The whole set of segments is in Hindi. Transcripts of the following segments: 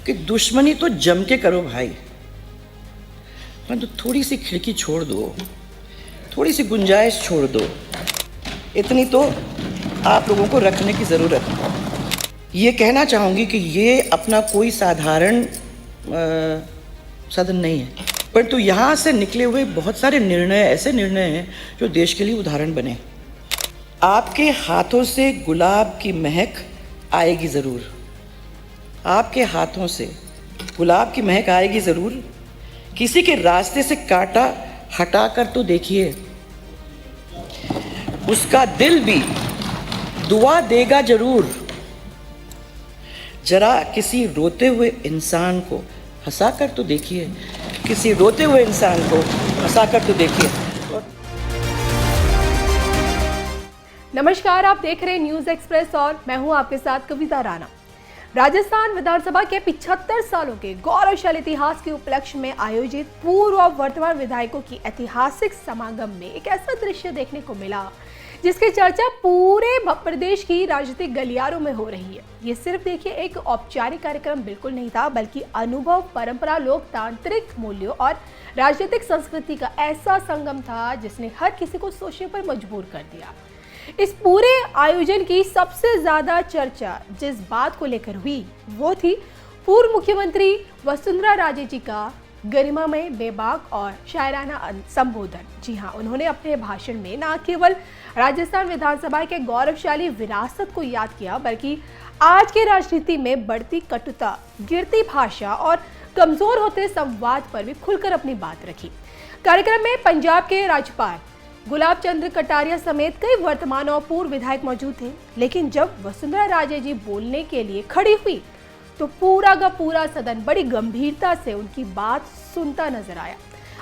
कि दुश्मनी तो जम के करो भाई, परंतु थोड़ी सी खिड़की छोड़ दो, थोड़ी सी गुंजाइश छोड़ दो। इतनी तो आप लोगों को रखने की ज़रूरत है। ये कहना चाहूँगी कि ये अपना कोई साधारण सदन नहीं है, परंतु यहाँ से निकले हुए बहुत सारे निर्णय ऐसे निर्णय हैं जो देश के लिए उदाहरण बने। आपके हाथों से गुलाब की महक आएगी ज़रूर, आपके हाथों से गुलाब की महक आएगी ज़रूर। किसी के रास्ते से कांटा हटा कर तो देखिए, उसका दिल भी दुआ देगा ज़रूर। जरा किसी रोते हुए इंसान को हंसा कर तो देखिए, किसी रोते हुए इंसान को हंसा कर तो देखिए। नमस्कार, आप देख रहे हैं न्यूज़ एक्सप्रेस और मैं हूं आपके साथ कविता राणा। राजस्थान विधानसभा के 75 सालों के गौरवशाली इतिहास के उपलक्ष्य में आयोजित पूर्व और वर्तमान विधायकों की ऐतिहासिक समागम में एक ऐसा दृश्य देखने को मिला जिसकी चर्चा पूरे प्रदेश की राजनीतिक गलियारों में हो रही है। ये सिर्फ देखिए एक औपचारिक कार्यक्रम बिल्कुल नहीं था, बल्कि अनुभव, परंपरा, लोकतांत्रिक मूल्यों और राजनीतिक संस्कृति का ऐसा संगम था जिसने हर किसी को सोचने पर मजबूर कर दिया। इस पूरे आयोजन की सबसे ज्यादा चर्चा जिस बात को लेकर हुई वो थी पूर्व मुख्यमंत्री वसुंधरा राजे जी का गरिमामय, बेबाक और शायराना संबोधन। जी हाँ, उन्होंने अपने भाषण में न केवल राजस्थान विधानसभा के गौरवशाली विरासत को याद किया, बल्कि आज के राजनीति में बढ़ती कटुता, गिरती भाषा और कमजोर होते संवाद पर भी खुलकर अपनी बात रखी। कार्यक्रम में पंजाब के राज्यपाल गुलाब चंद कटारिया समेत कई वर्तमान और पूर्व विधायक मौजूद थे, लेकिन जब वसुंधरा राजे जी बोलने के लिए खड़ी हुई तो पूरा का पूरा सदन बड़ी गंभीरता से उनकी बात सुनता नजर आया।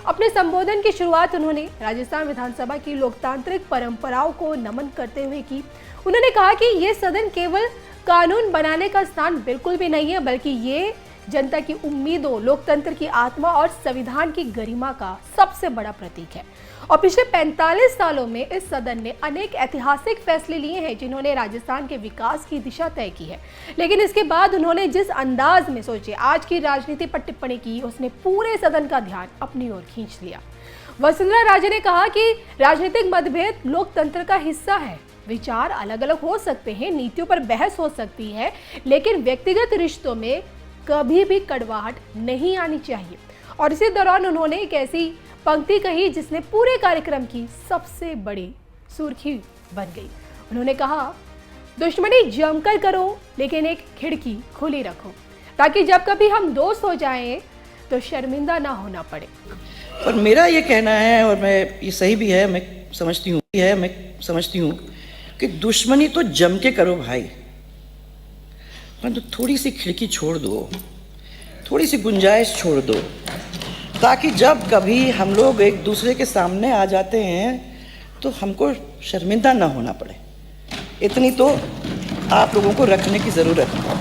अपने संबोधन की शुरुआत उन्होंने राजस्थान विधानसभा की लोकतांत्रिक परंपराओं को नमन करते हुए की। उन्होंने कहा कि ये सदन केवल कानून बनाने का स्थान बिल्कुल भी नहीं है, बल्कि ये जनता की उम्मीदों, लोकतंत्र की आत्मा और संविधान की गरिमा का सबसे बड़ा प्रतीक है। और पिछले 45 सालों में इस सदन ने अनेक ऐतिहासिक फैसले लिए हैं जिन्होंने राजस्थान के विकास की दिशा तय की है, लेकिन इसके बाद उन्होंने जिस अंदाज में सोचे आज की राजनीति पर टिप्पणी की, उसने पूरे सदन का ध्यान अपनी ओर खींच लिया। वसुंधरा राजे ने कहा कि राजनीतिक मतभेद लोकतंत्र का हिस्सा है। विचार अलग अलग हो सकते हैं, नीतियों पर बहस हो सकती है, लेकिन व्यक्तिगत रिश्तों में कभी भी कड़वाहट नहीं आनी चाहिए। और इसी दौरान उन्होंने एक ऐसी पंक्ति कही जिसने पूरे कार्यक्रम की सबसे बड़ी सुर्खी बन गई। उन्होंने कहा, दुश्मनी जमकर करो लेकिन एक खिड़की खुली रखो, ताकि जब कभी हम दोस्त हो जाएं तो शर्मिंदा ना होना पड़े। और मेरा ये कहना है, और मैं ये सही भी है, मैं समझती हूँ कि दुश्मनी तो जम के करो भाई, परंतु थोड़ी सी खिड़की छोड़ दो, थोड़ी सी गुंजाइश छोड़ दो, ताकि जब कभी हम लोग एक दूसरे के सामने आ जाते हैं तो हमको शर्मिंदा ना होना पड़े। इतनी तो आप लोगों को रखने की ज़रूरत है।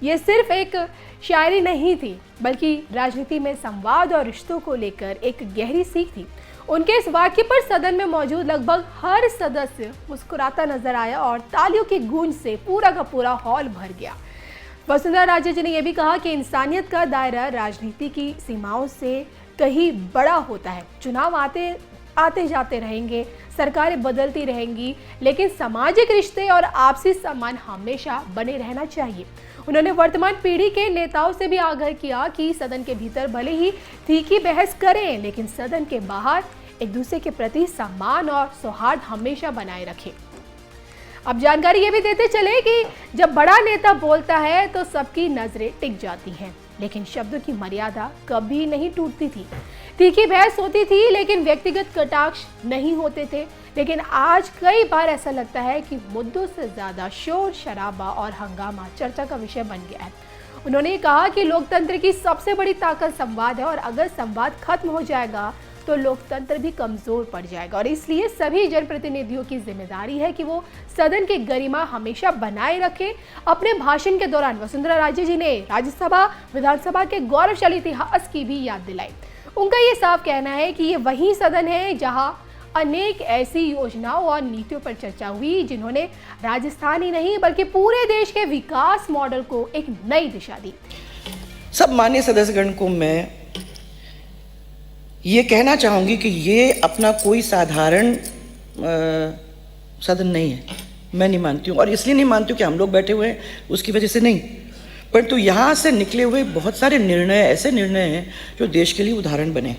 ये सिर्फ एक शायरी नहीं थी, बल्कि राजनीति में संवाद और रिश्तों को लेकर एक गहरी सीख थी। उनके इस वाक्य पर सदन में मौजूद लगभग हर सदस्य मुस्कुराता नजर आया और तालियों की गूंज से पूरा का पूरा हॉल भर गया। वसुंधरा राजे जी ने यह भी कहा कि इंसानियत का दायरा राजनीति की सीमाओं से कहीं बड़ा होता है। चुनाव आते जाते रहेंगे, सरकारें बदलती रहेंगी, लेकिन सामाजिक रिश्ते और आपसी सम्मान हमेशा बने रहना चाहिए। उन्होंने वर्तमान पीढ़ी के नेताओं से भी आग्रह किया कि सदन के भीतर भले ही तीखी बहस करें, लेकिन सदन के बाहर एक दूसरे के प्रति सम्मान और सौहार्द हमेशा बनाए रखें। अब जानकारी ये भी देते चले कि जब बड़ा नेता बोलता है तो सबकी नजरें टिक जाती हैं, लेकिन शब्दों की मर्यादा कभी नहीं टूटती थी। तीखी बहस होती थी, लेकिन व्यक्तिगत कटाक्ष नहीं होते थे। लेकिन आज कई बार ऐसा लगता है कि मुद्दों से ज्यादा शोर शराबा और हंगामा चर्चा का विषय बन गया है। उन्होंने कहा कि लोकतंत्र की सबसे बड़ी ताकत संवाद है, और अगर संवाद खत्म हो जाएगा तो लोकतंत्र भी कमजोर पड़ जाएगा। और इसलिए सभी जनप्रतिनिधियों की जिम्मेदारी है कि वो सदन की गरिमा हमेशा बनाए रखें। अपने भाषण के दौरान वसुंधरा राजे जी ने राज्यसभा विधानसभा के गौरवशाली इतिहास की भी याद दिलाई। उनका ये साफ कहना है कि ये वही सदन है जहां अनेक ऐसी योजनाओं और नीतियों पर चर्चा हुई जिन्होंने राजस्थान ही नहीं बल्कि पूरे देश के विकास मॉडल को एक नई दिशा दी। सब मान्य सदस्यगण को मैं ये कहना चाहूँगी कि ये अपना कोई साधारण सदन नहीं है। मैं नहीं मानती हूँ, और इसलिए नहीं मानती हूँ कि हम लोग बैठे हुए हैं उसकी वजह से नहीं, परंतु यहाँ से निकले हुए बहुत सारे निर्णय ऐसे निर्णय हैं जो देश के लिए उदाहरण बने।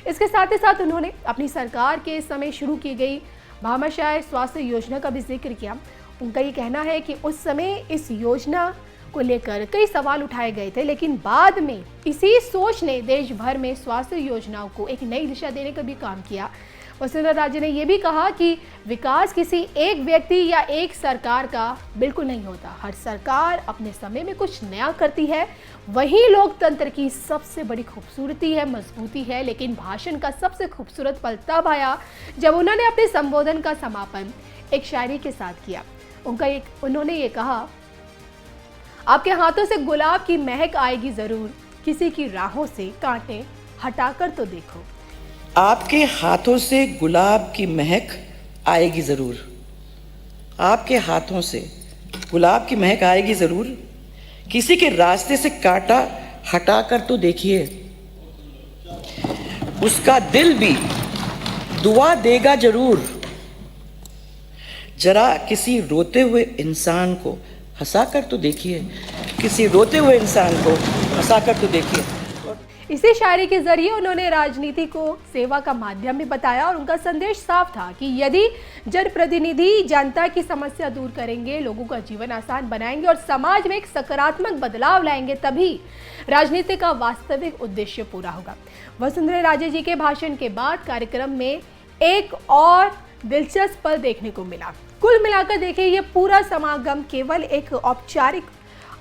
इसके साथ ही साथ उन्होंने अपनी सरकार के समय शुरू की गई भामाशाह स्वास्थ्य योजना का भी जिक्र किया। उनका ये कहना है कि उस समय इस योजना को लेकर कई सवाल उठाए गए थे, लेकिन बाद में इसी सोच ने देश भर में स्वास्थ्य योजनाओं को एक नई दिशा देने का भी काम किया। वसुंधरा राजे ने यह भी कहा कि विकास किसी एक व्यक्ति या एक सरकार का बिल्कुल नहीं होता। हर सरकार अपने समय में कुछ नया करती है, वही लोकतंत्र की सबसे बड़ी खूबसूरती है, मजबूती है। लेकिन भाषण का सबसे खूबसूरत पल तब आया जब उन्होंने अपने संबोधन का समापन एक शायरी के साथ किया। उन्होंने ये कहा, आपके हाथों से गुलाब की महक आएगी जरूर, किसी की राहों से कांटे हटाकर तो देखो। आपके हाथों से गुलाब की महक आएगी ज़रूर, आपके हाथों से गुलाब की महक आएगी ज़रूर, किसी के रास्ते से कांटा हटाकर तो देखिए, उसका दिल भी दुआ देगा जरूर। जरा किसी रोते हुए इंसान को हंसाकर तो देखिए, किसी रोते हुए इंसान को हंसाकर तो देखिए। इसी शायरी के जरिए उन्होंने राजनीति को सेवा का माध्यम भी बताया और उनका संदेश साफ था कि यदि जनप्रतिनिधि जनता की समस्या दूर करेंगे, लोगों का जीवन आसान बनाएंगे और समाज में एक सकारात्मक बदलाव लाएंगे, तभी राजनीति का वास्तविक उद्देश्य पूरा होगा। वसुंधरा राजे जी के भाषण के बाद कार्यक्रम में एक और दिलचस्प पल देखने को मिला। कुल मिलाकर देखिए, ये पूरा समागम केवल एक औपचारिक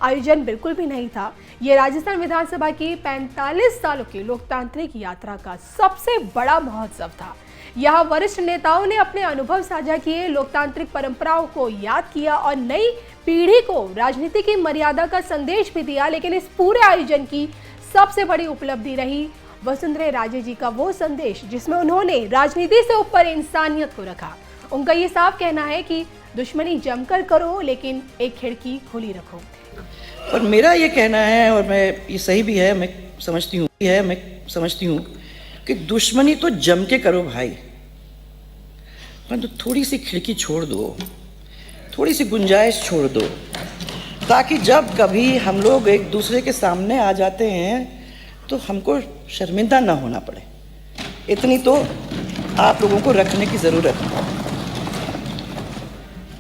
आयोजन बिल्कुल भी नहीं था। ये राजस्थान विधानसभा की 45 सालों की लोकतांत्रिक यात्रा का सबसे बड़ा महोत्सव था। यहाँ वरिष्ठ नेताओं ने अपने अनुभव साझा किए, लोकतांत्रिक परंपराओं को याद किया और नई पीढ़ी को राजनीति की मर्यादा का संदेश भी दिया। लेकिन इस पूरे आयोजन की सबसे बड़ी उपलब्धि रही वसुंधरा राजे जी का वो संदेश जिसमें उन्होंने राजनीति से ऊपर इंसानियत को रखा। उनका ये साफ कहना है कि दुश्मनी जमकर करो, लेकिन एक खिड़की खुली रखो। और मेरा ये कहना है, और मैं ये सही भी है, मैं समझती हूँ कि दुश्मनी तो जम के करो भाई, परंतु थोड़ी सी खिड़की छोड़ दो, थोड़ी सी गुंजाइश छोड़ दो, ताकि जब कभी हम लोग एक दूसरे के सामने आ जाते हैं तो हमको शर्मिंदा ना होना पड़े। इतनी तो आप लोगों को रखने की ज़रूरत है।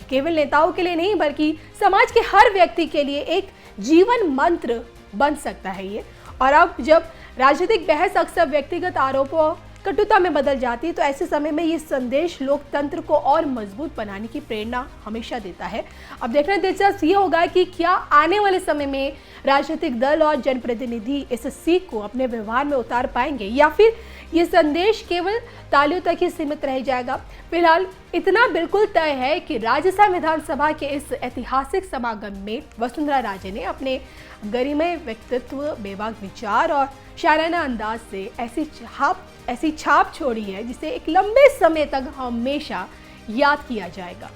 केवल नेताओं के लिए नहीं बल्कि समाज के हर व्यक्ति के लिए एक जीवन मंत्र बन सकता है ये। और अब जब राजनीतिक बहस अक्सर व्यक्तिगत आरोपों कटुता में बदल जाती है, तो ऐसे समय में ये संदेश लोकतंत्र को और मजबूत बनाने की प्रेरणा हमेशा देता है। अब देखना दिलचस्प ये होगा कि क्या आने वाले समय में राजनीतिक दल और जनप्रतिनिधि इस सीख को अपने व्यवहार में उतार पाएंगे या फिर ये संदेश केवल तालियों तक ही सीमित रह जाएगा। फिलहाल इतना बिल्कुल तय है कि राजस्थान विधानसभा के इस ऐतिहासिक समागम में वसुंधरा राजे ने अपने गरिमय व्यक्तित्व, बेबाक विचार और शायराना अंदाज से ऐसी छाप छोड़ी है जिसे एक लंबे समय तक हमेशा याद किया जाएगा।